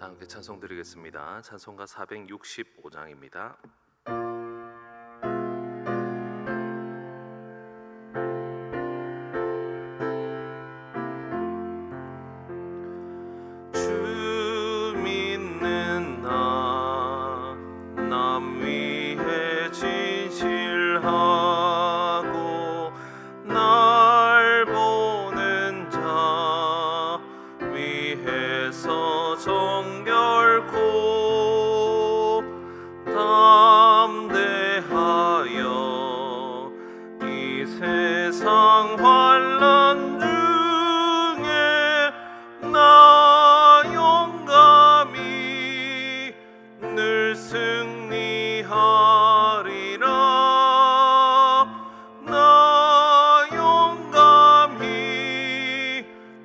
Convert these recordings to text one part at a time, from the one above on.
다 함께 찬송 드리겠습니다. 찬송가 465장입니다. 주 믿는 남 위해 진실하고 날 보는 자 위해서 정결코 담대하여 이 세상 환난 중에 나 용감히 늘 승리하리라. 나 용감히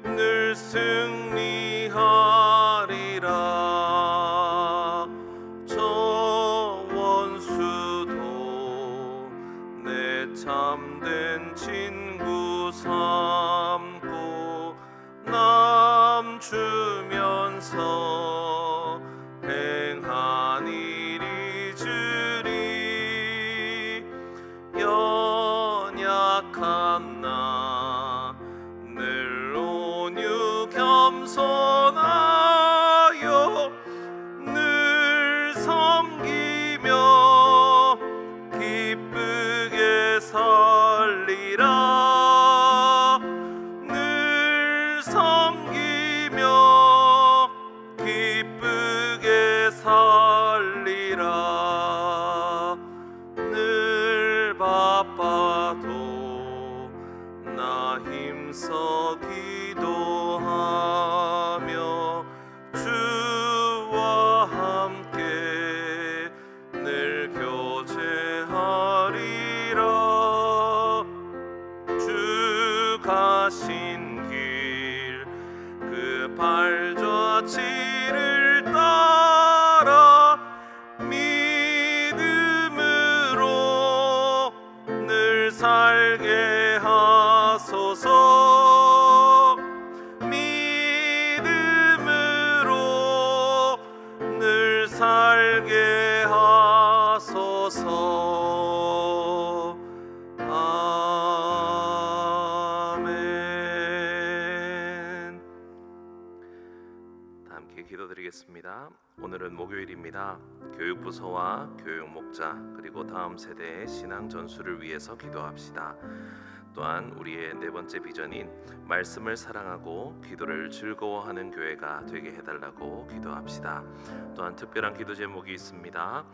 늘 승리하리라. 저 원수도 내 참된 친구 삼고 남 주면서 행한 일이 주리. 연약한 나 늘 온유 겸손하여 늘 섬기며 기쁘게 살리라. 늘 섬기며 기쁘게 살리라. 늘 바빠도 나 힘써 기도하며 주와 함께 늘 교제하리라. 주 가신 길 그 발자취를 따라 믿음으로 늘 살게 하소서. 믿음으로 늘 살게 하소서. 아멘. 다 함께 기도드리겠습니다. 오늘은 목요일입니다. 교육부서와 교육목자 그리고 다음 세대의 신앙 전수를 위해서 기도합시다. 또한 우리의 네 번째 비전인 말씀을 사랑하고 기도를 즐거워하는 교회가 되게 해달라고 기도합시다. 또한 특별한 기도 제목이 있습니다.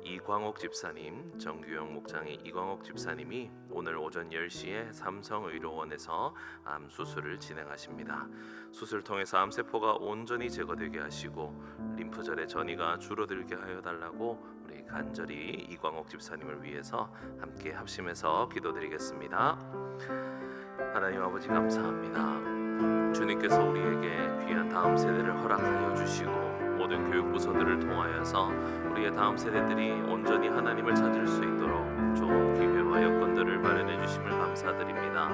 이광옥 집사님, 정규영 목장의 이광옥 집사님이 오늘 오전 10시에 삼성의료원에서 암 수술을 진행하십니다. 수술 통해서 암세포가 온전히 제거되게 하시고 림프절의 전이가 줄어들게 하여 달라고 우리 간절히 이광옥 집사님을 위해서 함께 합심해서 기도드리겠습니다. 하나님 아버지 감사합니다. 주님께서 우리에게 귀한 다음 세대를 허락하여 주시고 모든 교육부서들을 통하여서 우리의 다음 세대들이 온전히 하나님을 찾을 수 있도록 좋은 기회와 여건들을 마련해 주심을 감사드립니다.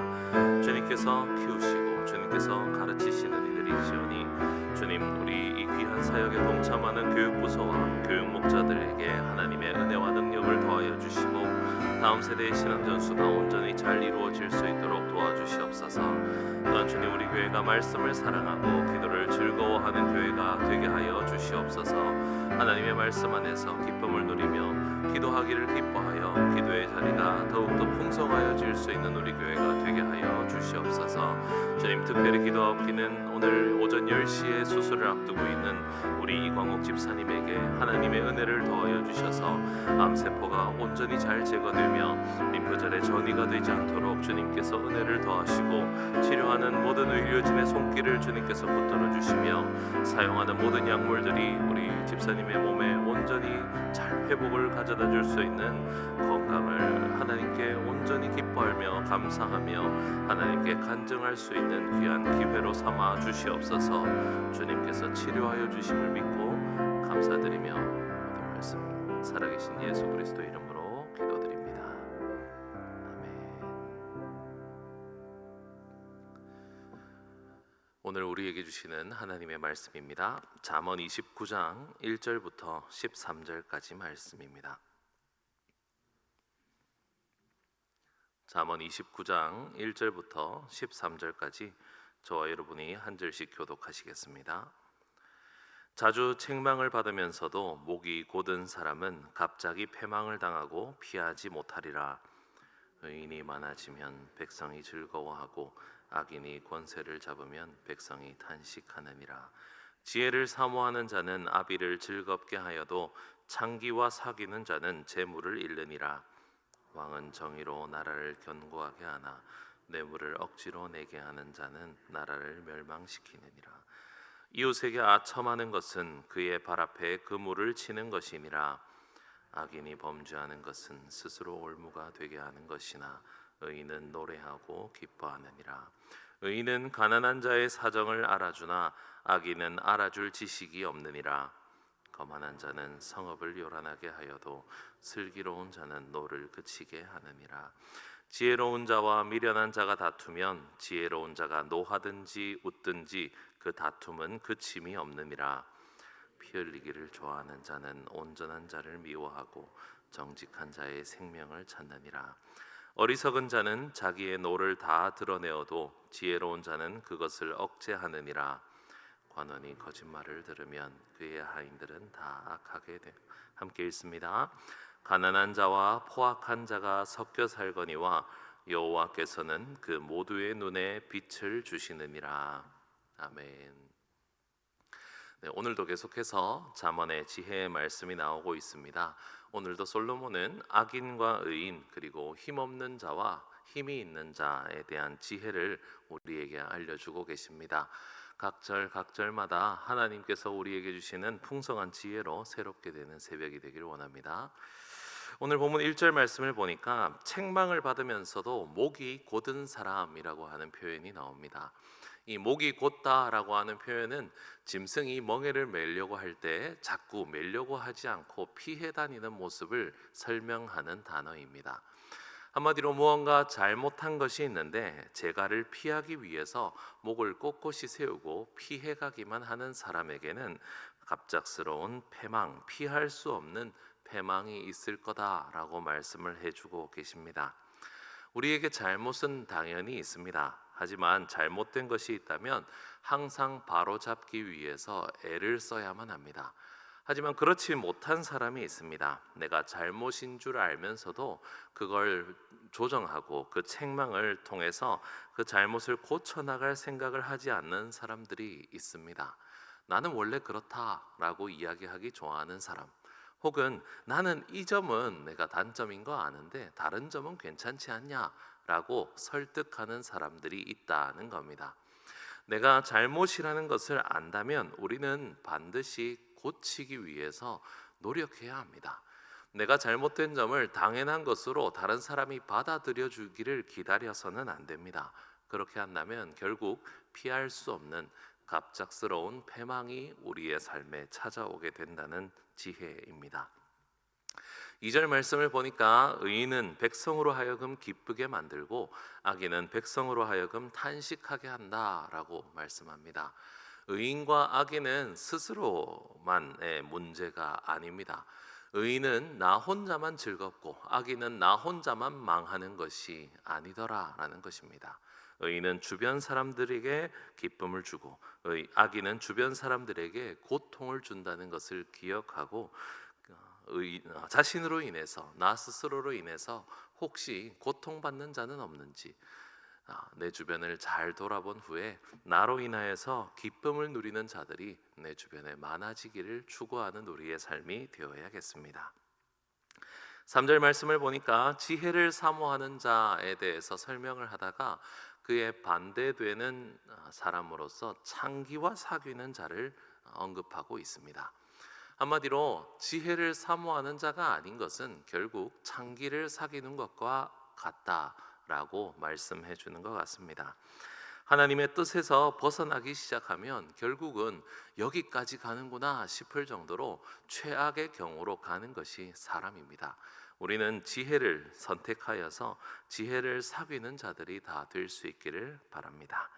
주님께서 키우시고 주님께서 가르치시는 이들이시오니 주님, 우리 이 귀한 사역에 동참하는 교육부서와 교육목자들에게 하나님의 은혜와 능력을 더하여 주시고 다음 세대의 신앙 전수가 온전히 잘 이루어질 수 있도록 도와주시옵소서. 또한 주님, 우리 교회가 말씀을 사랑하고 기도를 즐거워하는 교회가 되게 하여 주시옵소서. 하나님의 말씀 안에서 기쁨을 누리며 기도하기를 기뻐하여 기도의 자리가 더욱더 풍성하여질 수 있는 우리 교회가 되게 하여 주시옵소서. 주님, 특별히 기도하옵기는 오늘 오전 10시에 수술을 앞두고 있는 우리 이광옥 집사님에게 하나님의 은혜를 더하여 주셔서 암세포가 온전히 잘 제거되며 림프절의 전이가 되지 않도록 주님께서 은혜를 더하시고 치료하는 모든 의료진의 손길을 주님께서 붙들어 주시며 사용하는 모든 약물들이 우리 집사님의 몸에 온전히 잘 회복을 가져다 줄 수 있는 건강을 하나님께 온전히 기뻐하며 감사하며 하나님께 간증할 수 있는 귀한 기회로 삼아 주시옵소서. 주님께서 치료하여 주심을 믿고 감사드리며 모든 말씀 살아계신 예수 그리스도 이름으로 기도드립니다. 아멘. 오늘 우리에게 주시는 하나님의 말씀입니다. 잠언 29장 1절부터 13절까지 말씀입니다. 잠언 29장 1절부터 13절까지 저와 여러분이 한 절씩 교독하시겠습니다. 자주 책망을 받으면서도 목이 곧은 사람은 갑자기 패망을 당하고 피하지 못하리라. 의인이 많아지면 백성이 즐거워하고 악인이 권세를 잡으면 백성이 탄식하느니라. 지혜를 사모하는 자는 아비를 즐겁게 하여도 창기와 사귀는 자는 재물을 잃느니라. 왕은 정의로 나라를 견고하게 하나 뇌물을 억지로 내게 하는 자는 나라를 멸망시키느니라. 이웃에게 아첨하는 것은 그의 발 앞에 그물을 치는 것이니라. 악인이 범죄하는 것은 스스로 올무가 되게 하는 것이나 의인은 노래하고 기뻐하느니라. 의인은 가난한 자의 사정을 알아주나 악인은 알아줄 지식이 없느니라. 거만한 자는 성읍을 요란하게 하여도 슬기로운 자는 노를 그치게 하느니라. 지혜로운 자와 미련한 자가 다투면 지혜로운 자가 노하든지 웃든지 그 다툼은 그침이 없느니라. 피 흘리기를 좋아하는 자는 온전한 자를 미워하고 정직한 자의 생명을 찾느니라. 어리석은 자는 자기의 노를 다 드러내어도 지혜로운 자는 그것을 억제하느니라. 관원이 거짓말을 들으면 그의 하인들은 다 악하게 돼. 함께 읽습니다. 가난한 자와 포악한 자가 섞여 살거니와 여호와께서는 그 모두의 눈에 빛을 주시느니라. 아멘. 네, 오늘도 계속해서 잠언의 지혜의 말씀이 나오고 있습니다. 오늘도 솔로몬은 악인과 의인 그리고 힘없는 자와 힘이 있는 자에 대한 지혜를 우리에게 알려주고 계십니다. 각절 각절마다 하나님께서 우리에게 주시는 풍성한 지혜로 새롭게 되는 새벽이 되기를 원합니다. 오늘 본문 1절 말씀을 보니까 책망을 받으면서도 목이 곧은 사람이라고 하는 표현이 나옵니다. 이 목이 곧다라고 하는 표현은 짐승이 멍에를 매려고 할 때 자꾸 매려고 하지 않고 피해 다니는 모습을 설명하는 단어입니다. 한마디로 무언가 잘못한 것이 있는데 재갈을 피하기 위해서 목을 꼿꼿이 세우고 피해가기만 하는 사람에게는 갑작스러운 패망, 피할 수 없는 패망이 있을 거다라고 말씀을 해주고 계십니다. 우리에게 잘못은 당연히 있습니다. 하지만 잘못된 것이 있다면 항상 바로잡기 위해서 애를 써야만 합니다. 하지만 그렇지 못한 사람이 있습니다. 내가 잘못인 줄 알면서도 그걸 조정하고 그 책망을 통해서 그 잘못을 고쳐나갈 생각을 하지 않는 사람들이 있습니다. 나는 원래 그렇다라고 이야기하기 좋아하는 사람, 혹은 나는 이 점은 내가 단점인 거 아는데 다른 점은 괜찮지 않냐라고 설득하는 사람들이 있다는 겁니다. 내가 잘못이라는 것을 안다면 우리는 반드시 고치기 위해서 노력해야 합니다. 내가 잘못된 점을 당연한 것으로 다른 사람이 받아들여 주기를 기다려서는 안 됩니다. 그렇게 한다면 결국 피할 수 없는 갑작스러운 패망이 우리의 삶에 찾아오게 된다는 지혜입니다. 2절 말씀을 보니까 의인은 백성으로 하여금 기쁘게 만들고 악인은 백성으로 하여금 탄식하게 한다라고 말씀합니다. 의인과 악인은 스스로만의 문제가 아닙니다. 의인은 나 혼자만 즐겁고 악인은 나 혼자만 망하는 것이 아니더라라는 것입니다. 의인은 주변 사람들에게 기쁨을 주고 악인은 주변 사람들에게 고통을 준다는 것을 기억하고 자신으로 인해서 나 스스로로 인해서 혹시 고통받는 자는 없는지 내 주변을 잘 돌아본 후에 나로 인하여서 기쁨을 누리는 자들이 내 주변에 많아지기를 추구하는 우리의 삶이 되어야겠습니다. 3절 말씀을 보니까 지혜를 사모하는 자에 대해서 설명을 하다가 그에 반대되는 사람으로서 창기와 사귀는 자를 언급하고 있습니다. 한마디로 지혜를 사모하는 자가 아닌 것은 결국 창기를 사귀는 것과 같다라고 말씀해 주는 것 같습니다. 하나님의 뜻에서 벗어나기 시작하면 결국은 여기까지 가는구나 싶을 정도로 최악의 경우로 가는 것이 사람입니다. 우리는 지혜를 선택하여서 지혜를 사귀는 자들이 다 될 수 있기를 바랍니다.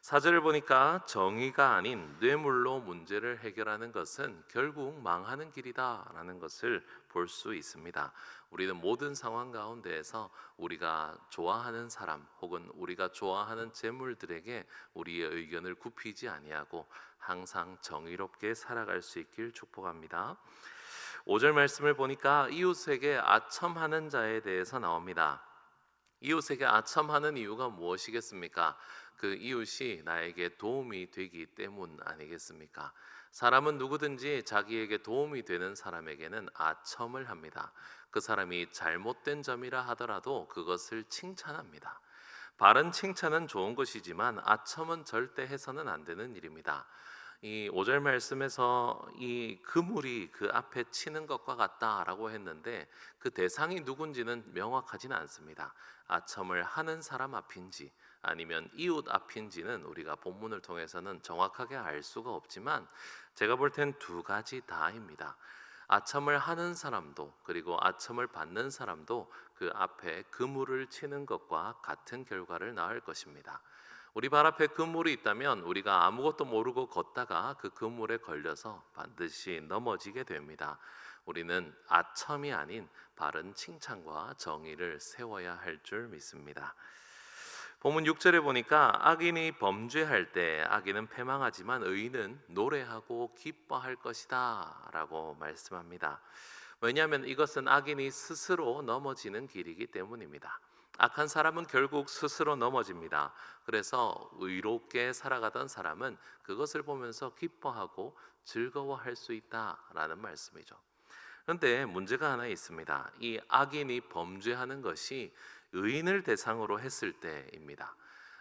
사절을 보니까 정의가 아닌 뇌물로 문제를 해결하는 것은 결국 망하는 길이다라는 것을 볼 수 있습니다. 우리는 모든 상황 가운데에서 우리가 좋아하는 사람 혹은 우리가 좋아하는 재물들에게 우리의 의견을 굽히지 아니하고 항상 정의롭게 살아갈 수 있길 축복합니다. 5절 말씀을 보니까 이웃에게 아첨하는 자에 대해서 나옵니다. 이웃에게 아첨하는 이유가 무엇이겠습니까? 그 이웃이 나에게 도움이 되기 때문 아니겠습니까? 사람은 누구든지 자기에게 도움이 되는 사람에게는 아첨을 합니다. 그 사람이 잘못된 점이라 하더라도 그것을 칭찬합니다. 바른 칭찬은 좋은 것이지만 아첨은 절대 해서는 안 되는 일입니다. 이 5절 말씀에서 이 그물이 그 앞에 치는 것과 같다라고 했는데 그 대상이 누군지는 명확하지는 않습니다. 아첨을 하는 사람 앞인지 아니면 이웃 앞인지는 우리가 본문을 통해서는 정확하게 알 수가 없지만 제가 볼 땐 두 가지 다입니다. 아첨을 하는 사람도 그리고 아첨을 받는 사람도 그 앞에 그물을 치는 것과 같은 결과를 낳을 것입니다. 우리 발 앞에 그물이 있다면 우리가 아무것도 모르고 걷다가 그 그물에 걸려서 반드시 넘어지게 됩니다. 우리는 아첨이 아닌 바른 칭찬과 정의를 세워야 할 줄 믿습니다. 본문 6절에 보니까 악인이 범죄할 때 악인은 패망하지만 의인은 노래하고 기뻐할 것이다 라고 말씀합니다. 왜냐하면 이것은 악인이 스스로 넘어지는 길이기 때문입니다. 악한 사람은 결국 스스로 넘어집니다. 그래서 의롭게 살아가던 사람은 그것을 보면서 기뻐하고 즐거워할 수 있다라는 말씀이죠. 그런데 문제가 하나 있습니다. 이 악인이 범죄하는 것이 의인을 대상으로 했을 때입니다.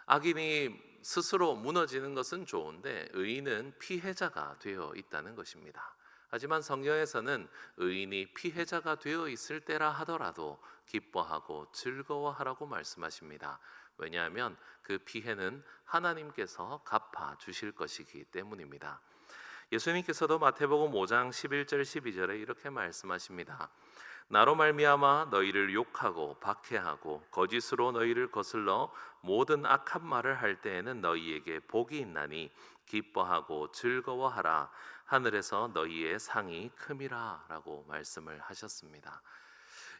악인이 스스로 무너지는 것은 좋은데 의인은 피해자가 되어 있다는 것입니다. 하지만 성경에서는 의인이 피해자가 되어 있을 때라 하더라도 기뻐하고 즐거워하라고 말씀하십니다. 왜냐하면 그 피해는 하나님께서 갚아 주실 것이기 때문입니다. 예수님께서도 마태복음 5장 11절 12절에 이렇게 말씀하십니다. 나로 말미암아 너희를 욕하고 박해하고 거짓으로 너희를 거슬러 모든 악한 말을 할 때에는 너희에게 복이 있나니 기뻐하고 즐거워하라. 하늘에서 너희의 상이 큼이라라고 말씀을 하셨습니다.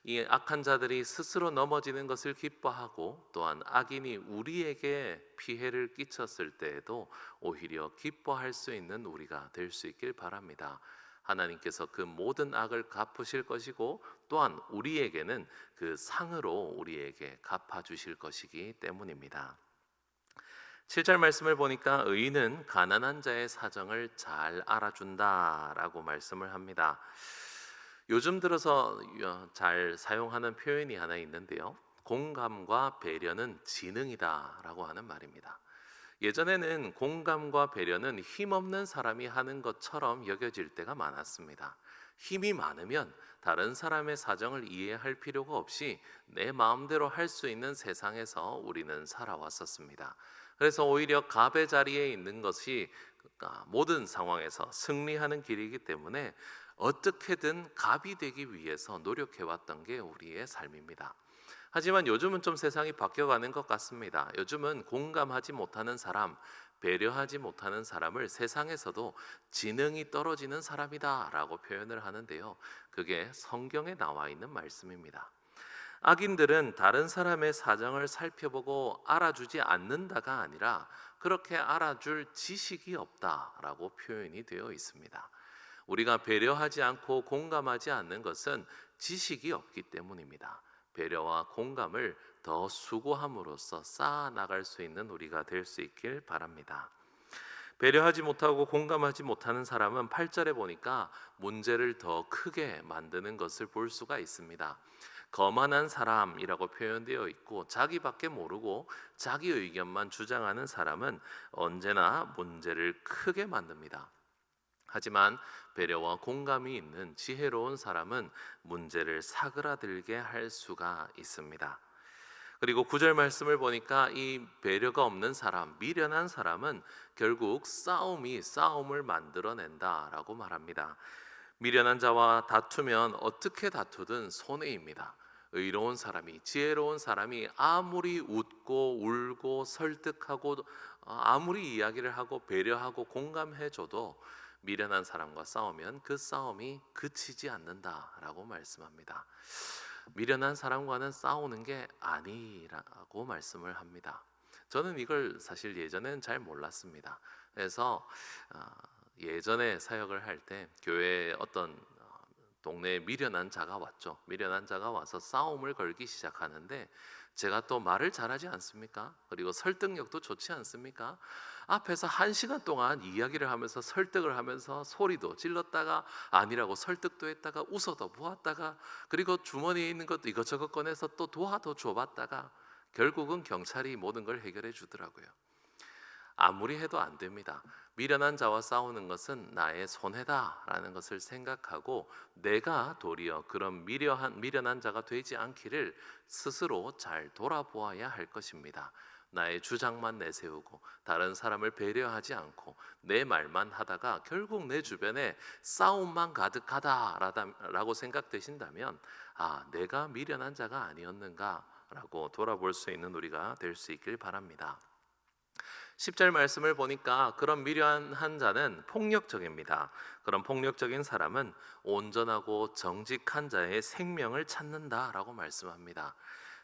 이 악한 자들이 스스로 넘어지는 것을 기뻐하고 또한 악인이 우리에게 피해를 끼쳤을 때에도 오히려 기뻐할 수 있는 우리가 될 수 있길 바랍니다. 하나님께서 그 모든 악을 갚으실 것이고 또한 우리에게는 그 상으로 우리에게 갚아 주실 것이기 때문입니다. 7절 말씀을 보니까 의인은 가난한 자의 사정을 잘 알아준다라고 말씀을 합니다. 요즘 들어서 잘 사용하는 표현이 하나 있는데요. 공감과 배려는 지능이다라고 하는 말입니다. 예전에는 공감과 배려는 힘없는 사람이 하는 것처럼 여겨질 때가 많았습니다. 힘이 많으면 다른 사람의 사정을 이해할 필요가 없이 내 마음대로 할 수 있는 세상에서 우리는 살아왔었습니다. 그래서 오히려 갑의 자리에 있는 것이 모든 상황에서 승리하는 길이기 때문에 어떻게든 갑이 되기 위해서 노력해왔던 게 우리의 삶입니다. 하지만 요즘은 좀 세상이 바뀌어가는 것 같습니다. 요즘은 공감하지 못하는 사람, 배려하지 못하는 사람을 세상에서도 지능이 떨어지는 사람이다 라고 표현을 하는데요. 그게 성경에 나와 있는 말씀입니다. 악인들은 다른 사람의 사정을 살펴보고 알아주지 않는다가 아니라 그렇게 알아줄 지식이 없다라고 표현이 되어 있습니다. 우리가 배려하지 않고 공감하지 않는 것은 지식이 없기 때문입니다. 배려와 공감을 더 수고함으로써 쌓아 나갈 수 있는 우리가 될 수 있길 바랍니다. 배려하지 못하고 공감하지 못하는 사람은 8절에 보니까 문제를 더 크게 만드는 것을 볼 수가 있습니다. 거만한 사람이라고 표현되어 있고 자기밖에 모르고 자기 의견만 주장하는 사람은 언제나 문제를 크게 만듭니다. 하지만 배려와 공감이 있는 지혜로운 사람은 문제를 사그라들게 할 수가 있습니다. 그리고 9절 말씀을 보니까 이 배려가 없는 사람, 미련한 사람은 결국 싸움을 만들어낸다라고 말합니다. 미련한 자와 다투면 어떻게 다투든 손해입니다. 의로운 사람이, 지혜로운 사람이 아무리 웃고 울고 설득하고 아무리 이야기를 하고 배려하고 공감해줘도 미련한 사람과 싸우면 그 싸움이 그치지 않는다라고 말씀합니다. 미련한 사람과는 싸우는 게 아니라고 말씀을 합니다. 저는 이걸 사실 예전엔 잘 몰랐습니다. 그래서 예전에 사역을 할 때 교회에 어떤 동네에 미련한 자가 왔죠. 미련한 자가 와서 싸움을 걸기 시작하는데 제가 또 말을 잘하지 않습니까? 그리고 설득력도 좋지 않습니까? 앞에서 1시간 동안 이야기를 하면서 설득을 하면서 소리도 질렀다가 아니라고 설득도 했다가 웃어도 보았다가 그리고 주머니에 있는 것도 이것저것 꺼내서 또 도와도 줘봤다가 결국은 경찰이 모든 걸 해결해 주더라고요. 아무리 해도 안 됩니다. 미련한 자와 싸우는 것은 나의 손해다라는 것을 생각하고 내가 도리어 그런 미련한 자가 되지 않기를 스스로 잘 돌아보아야 할 것입니다. 나의 주장만 내세우고 다른 사람을 배려하지 않고 내 말만 하다가 결국 내 주변에 싸움만 가득하다라고 생각되신다면 내가 미련한 자가 아니었는가라고 돌아볼 수 있는 우리가 될 수 있길 바랍니다. 10절 말씀을 보니까 그런 미련한 자는 폭력적입니다. 그런 폭력적인 사람은 온전하고 정직한 자의 생명을 찾는다라고 말씀합니다.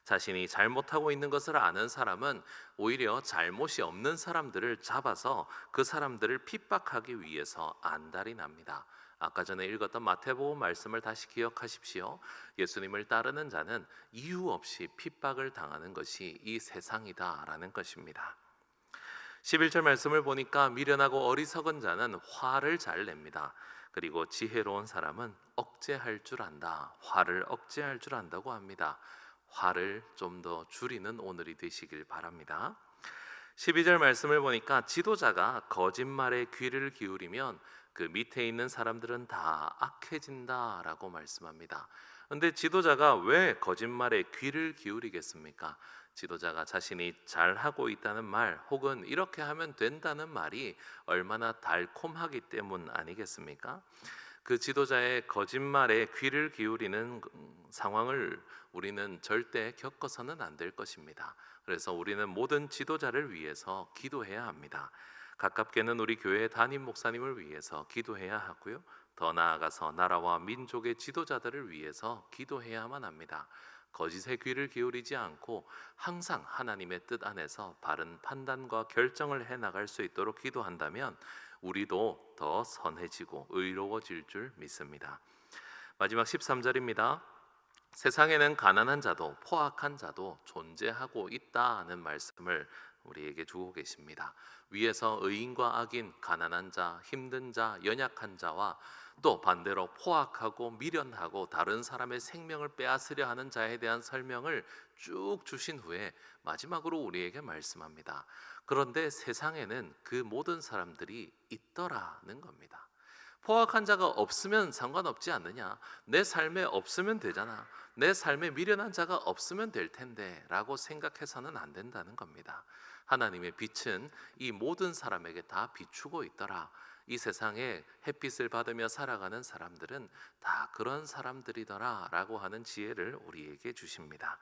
자신이 잘못하고 있는 것을 아는 사람은 오히려 잘못이 없는 사람들을 잡아서 그 사람들을 핍박하기 위해서 안달이 납니다. 아까 전에 읽었던 마태복음 말씀을 다시 기억하십시오. 예수님을 따르는 자는 이유 없이 핍박을 당하는 것이 이 세상이다라는 것입니다. 11절 말씀을 보니까 미련하고 어리석은 자는 화를 잘 냅니다. 그리고 지혜로운 사람은 억제할 줄 안다. 화를 억제할 줄 안다고 합니다. 화를 좀 더 줄이는 오늘이 되시길 바랍니다. 12절 말씀을 보니까 지도자가 거짓말에 귀를 기울이면 그 밑에 있는 사람들은 다 악해진다라고 말씀합니다. 그런데 지도자가 왜 거짓말에 귀를 기울이겠습니까? 지도자가 자신이 잘하고 있다는 말 혹은 이렇게 하면 된다는 말이 얼마나 달콤하기 때문 아니겠습니까? 그 지도자의 거짓말에 귀를 기울이는 상황을 우리는 절대 겪어서는 안 될 것입니다. 그래서 우리는 모든 지도자를 위해서 기도해야 합니다. 가깝게는 우리 교회 담임 목사님을 위해서 기도해야 하고요. 더 나아가서 나라와 민족의 지도자들을 위해서 기도해야만 합니다. 거짓의 귀를 기울이지 않고 항상 하나님의 뜻 안에서 바른 판단과 결정을 해나갈 수 있도록 기도한다면 우리도 더 선해지고 의로워질 줄 믿습니다. 마지막 13절입니다. 세상에는 가난한 자도 포악한 자도 존재하고 있다는 말씀을 우리에게 주고 계십니다. 위에서 의인과 악인, 가난한 자, 힘든 자, 연약한 자와 또 반대로 포악하고 미련하고 다른 사람의 생명을 빼앗으려 하는 자에 대한 설명을 쭉 주신 후에 마지막으로 우리에게 말씀합니다. 그런데 세상에는 그 모든 사람들이 있더라는 겁니다. 포악한 자가 없으면 상관없지 않느냐? 내 삶에 없으면 되잖아. 내 삶에 미련한 자가 없으면 될 텐데 라고 생각해서는 안 된다는 겁니다. 하나님의 빛은 이 모든 사람에게 다 비추고 있더라. 이 세상에 햇빛을 받으며 살아가는 사람들은 다 그런 사람들이더라 라고 하는 지혜를 우리에게 주십니다.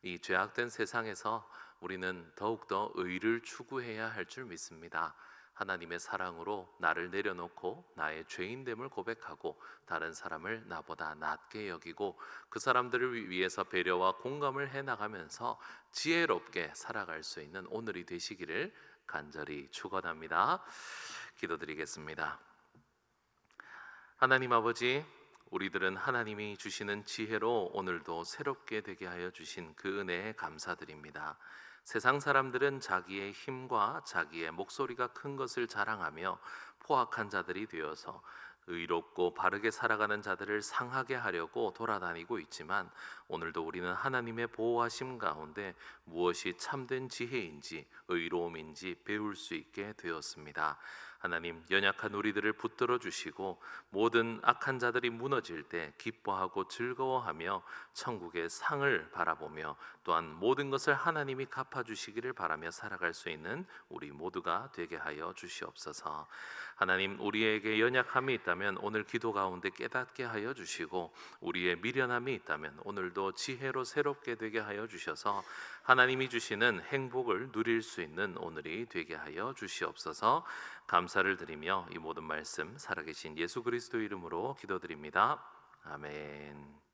이 죄악된 세상에서 우리는 더욱더 의를 추구해야 할 줄 믿습니다. 하나님의 사랑으로 나를 내려놓고 나의 죄인됨을 고백하고 다른 사람을 나보다 낮게 여기고 그 사람들을 위해서 배려와 공감을 해나가면서 지혜롭게 살아갈 수 있는 오늘이 되시기를 간절히 축원합니다. 기도드리겠습니다. 하나님 아버지, 우리들은 하나님이 주시는 지혜로 오늘도 새롭게 되게 하여 주신 그 은혜에 감사드립니다. 세상 사람들은 자기의 힘과 자기의 목소리가 큰 것을 자랑하며 포악한 자들이 되어서 의롭고 바르게 살아가는 자들을 상하게 하려고 돌아다니고 있지만 오늘도 우리는 하나님의 보호하심 가운데 무엇이 참된 지혜인지 의로움인지 배울 수 있게 되었습니다. 하나님, 연약한 우리들을 붙들어 주시고 모든 악한 자들이 무너질 때 기뻐하고 즐거워하며 천국의 상을 바라보며 또한 모든 것을 하나님이 갚아주시기를 바라며 살아갈 수 있는 우리 모두가 되게 하여 주시옵소서. 하나님, 우리에게 연약함이 있다면 오늘 기도 가운데 깨닫게 하여 주시고, 우리의 미련함이 있다면 오늘도 지혜로 새롭게 되게 하여 주셔서 하나님이 주시는 행복을 누릴 수 있는 오늘이 되게 하여 주시옵소서. 감사를 드리며 이 모든 말씀 살아계신 예수 그리스도 이름으로 기도드립니다. 아멘.